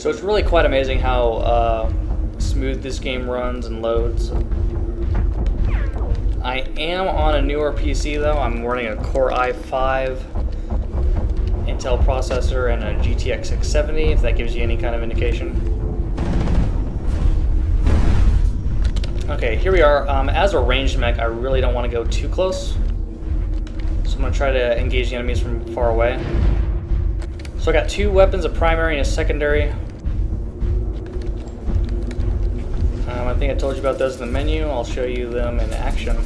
So it's really quite amazing how smooth this game runs and loads. I am on a newer PC though. I'm running a Core i5 Intel processor and a GTX 670, if that gives you any kind of indication. Okay, here we are. As a ranged mech, I really don't want to go too close. So I'm going to try to engage the enemies from far away. So I got two weapons, a primary and a secondary. I think I told you about those in the menu. I'll show you them in action.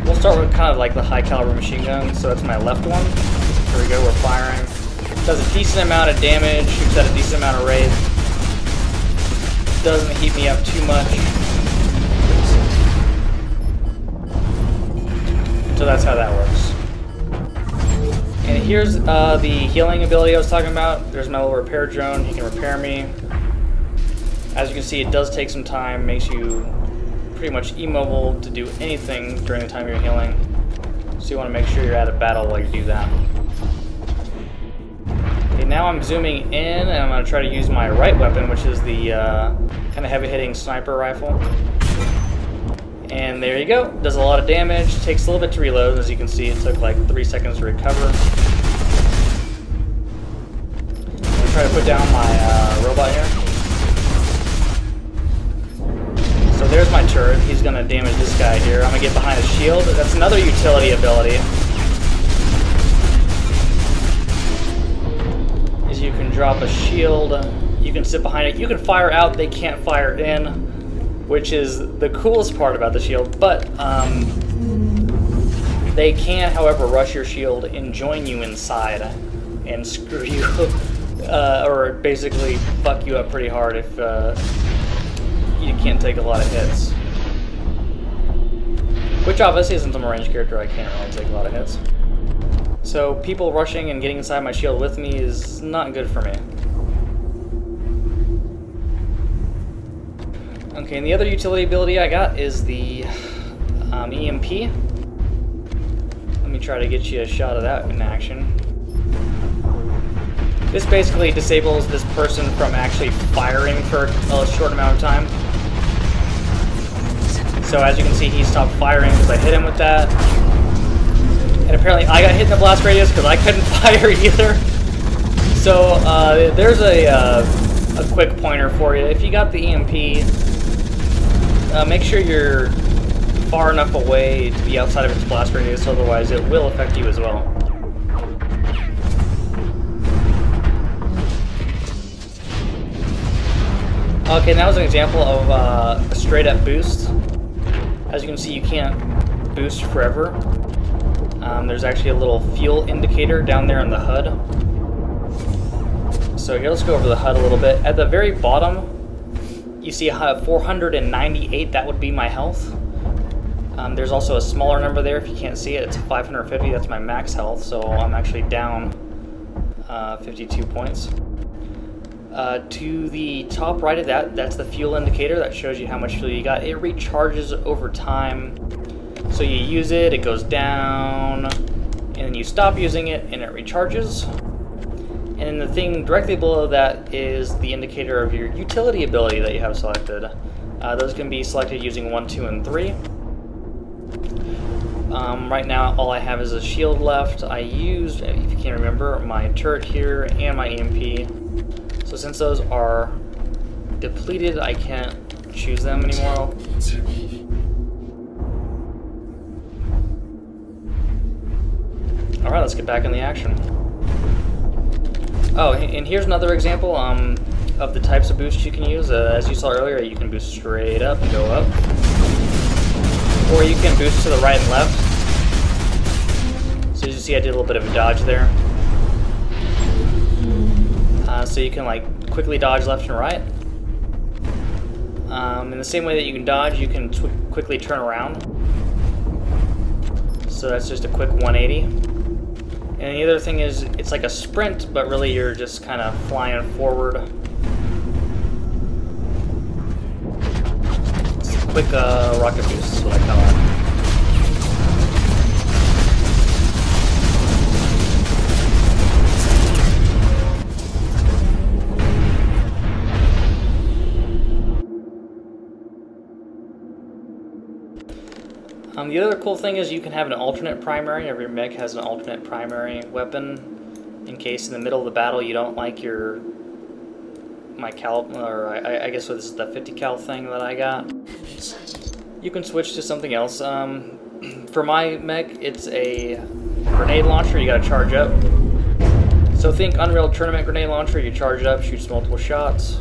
We'll start with kind of like the high caliber machine gun. So that's my left one. Here we go, we're firing. Does a decent amount of damage, shoots at a decent amount of rate. Doesn't heat me up too much. So that's how that works. And here's the healing ability I was talking about. There's my little repair drone. He can repair me. As you can see, it does take some time. Makes you pretty much immobile to do anything during the time you're healing. So you want to make sure you're out of battle while you do that. Okay, now I'm zooming in, and I'm going to try to use my right weapon, which is the kind of heavy-hitting sniper rifle. And there you go. Does a lot of damage. Takes a little bit to reload. As you can see, it took like 3 seconds to recover. I'm going to try to put down my robot here. So there's my turret. He's going to damage this guy here. I'm going to get behind a shield. That's another utility ability. Is you can drop a shield. You can sit behind it. You can fire out. They can't fire in. Which is the coolest part about the shield, but they can, however, rush your shield and join you inside and screw you, or basically fuck you up pretty hard if you can't take a lot of hits. Which obviously, since I'm a ranged character, I can't really take a lot of hits. So people rushing and getting inside my shield with me is not good for me. Okay, and the other utility ability I got is the EMP. Let me try to get you a shot of that in action. This basically disables this person from actually firing for a short amount of time. So as you can see, he stopped firing because I hit him with that. And apparently I got hit in the blast radius because I couldn't fire either. So there's a quick pointer for you. If you got the EMP, make sure you're far enough away to be outside of its blast radius, otherwise it will affect you as well. Okay, that was an example of a straight up boost. As you can see, you can't boost forever. There's actually a little fuel indicator down there on the HUD. So here, let's go over the HUD a little bit. At the very bottom, you see 498, that would be my health. There's also a smaller number there if you can't see it. It's 550, that's my max health, so I'm actually down 52 points. To the top right of that, that's the fuel indicator. That shows you how much fuel you got. It recharges over time. So you use it, it goes down, and then you stop using it, and it recharges. And then the thing directly below that is the indicator of your utility ability that you have selected. Those can be selected using 1, 2, and 3. Right now, all I have is a shield left. I used, if you can't remember, my turret here and my EMP. So since those are depleted, I can't choose them anymore. Alright, let's get back in the action. Oh, and here's another example of the types of boosts you can use. As you saw earlier, you can boost straight up and go up. Or you can boost to the right and left. So as you see, I did a little bit of a dodge there. So you can like quickly dodge left and right. In the same way that you can dodge, you can quickly turn around. So that's just a quick 180. And the other thing is, it's like a sprint, but really you're just kind of flying forward. It's a quick rocket boost is what I call it. The other cool thing is you can have an alternate primary. Every mech has an alternate primary weapon in case in the middle of the battle you don't like my cal, or I guess this is the 50 cal thing that I got. You can switch to something else. For my mech, it's a grenade launcher you gotta charge up. So think Unreal Tournament grenade launcher, you charge it up, shoots multiple shots.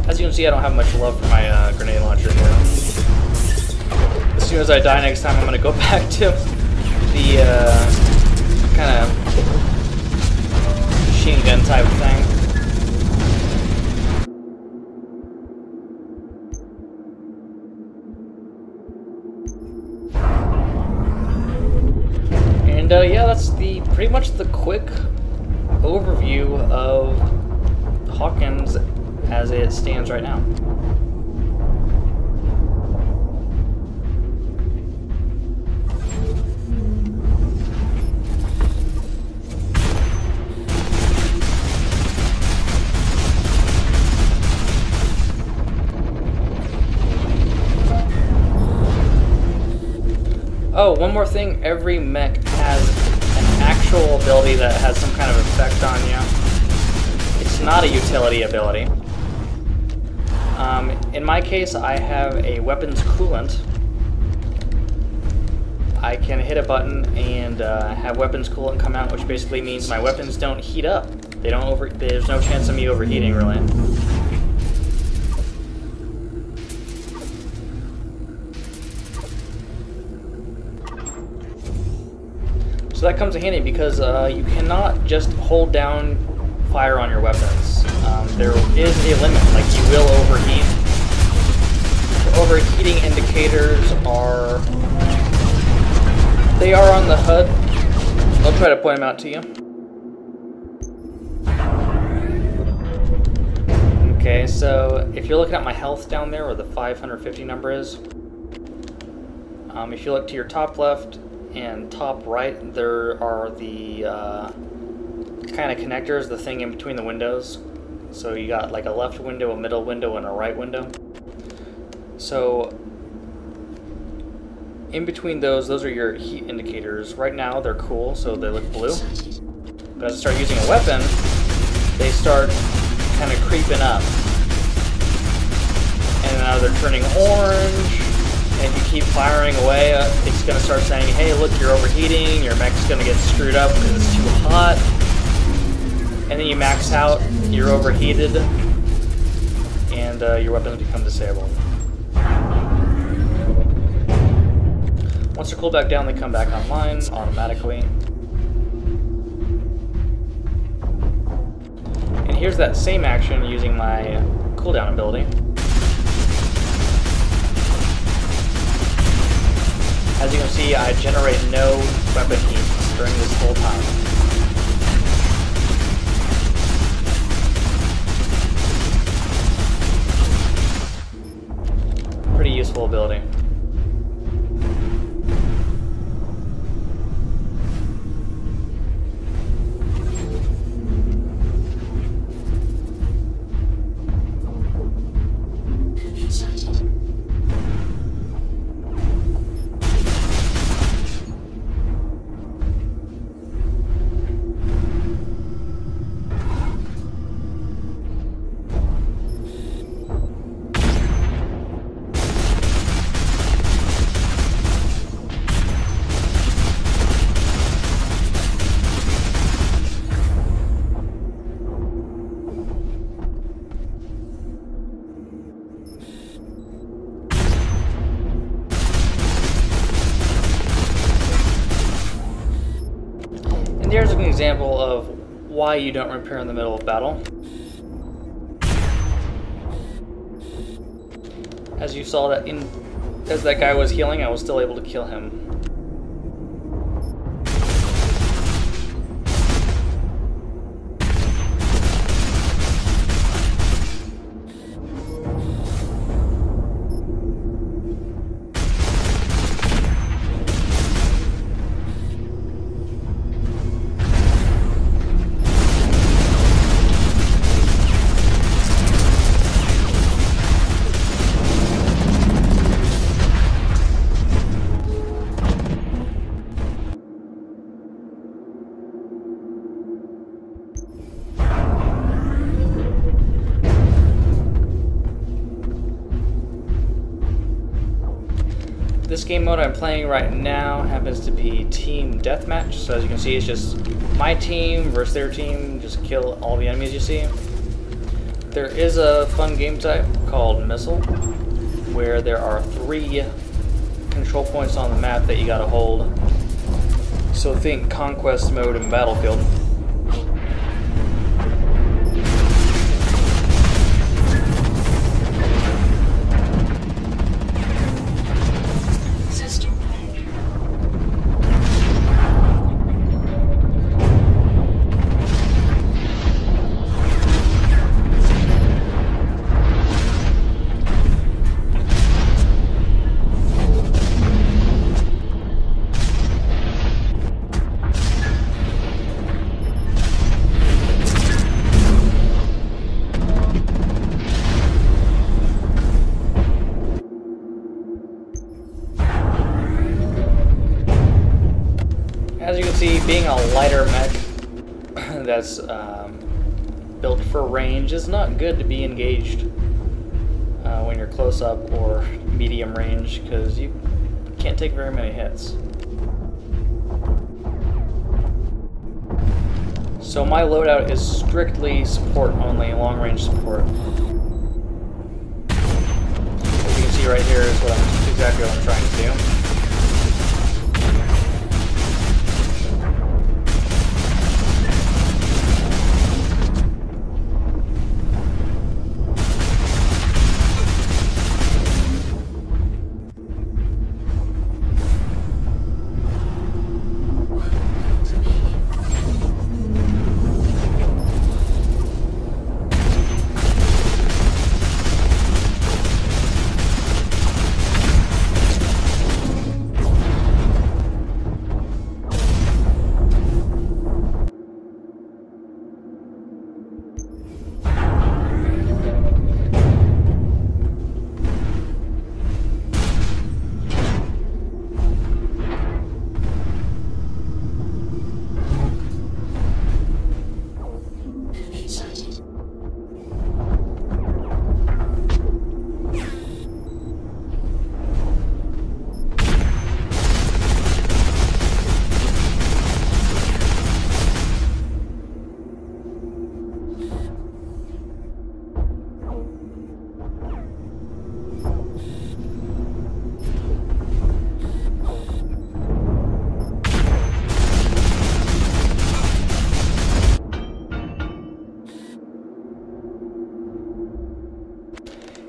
As you can see, I don't have much love for my grenade launcher here. As soon as I die next time, I'm going to go back to the kind of machine gun type thing. And yeah, that's pretty much the quick overview of Hawken's as it stands right now. Oh, one more thing, every mech has an actual ability that has some kind of effect on you. It's not a utility ability. In my case, I have a weapons coolant. I can hit a button and have weapons coolant come out, which basically means my weapons don't heat up. There's no chance of me overheating, really. So that comes in handy because you cannot just hold down fire on your weapons. There is a limit, like you will overheat. The overheating indicators are on the HUD. I'll try to point them out to you. Okay, so if you're looking at my health down there, where the 550 number is, if you look to your top left and top right, there are the kind of connectors, the thing in between the windows. So you got like a left window, a middle window, and a right window. So in between those are your heat indicators. Right now they're cool, so they look blue. But as I start using a weapon, they start kind of creeping up. And now they're turning orange. And if you keep firing away, it's going to start saying, hey, look, you're overheating, your mech's going to get screwed up because it's too hot. And then you max out, you're overheated, and your weapons become disabled. Once they're cooled back down, they come back online automatically. And here's that same action using my cooldown ability. As you can see, I generate no weapon heat during this whole time. Pretty useful ability. general of why you don't repair in the middle of battle. As you saw that as that guy was healing, I was still able to kill him. This game mode I'm playing right now happens to be Team Deathmatch, so as you can see it's just my team versus their team, just kill all the enemies you see. There is a fun game type called Missile, where there are 3 control points on the map that you gotta hold. So think Conquest mode in Battlefield. As you can see, being a lighter mech that's built for range is not good to be engaged when you're close up or medium range, because you can't take very many hits. So my loadout is strictly support only, long range support. As you can see right here is exactly what I'm trying to do.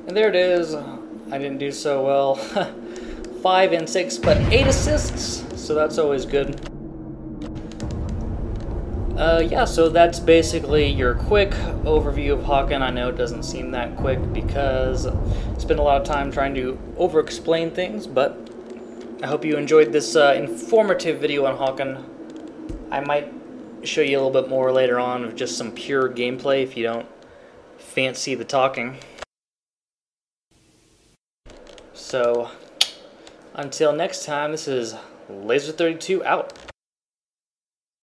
And there it is. I didn't do so well. 5 and 6, but 8 assists, so that's always good. Yeah, so that's basically your quick overview of Hawken. I know it doesn't seem that quick because I spent a lot of time trying to over-explain things, but I hope you enjoyed this informative video on Hawken. I might show you a little bit more later on of just some pure gameplay if you don't fancy the talking. So, until next time, this is Laser32 out.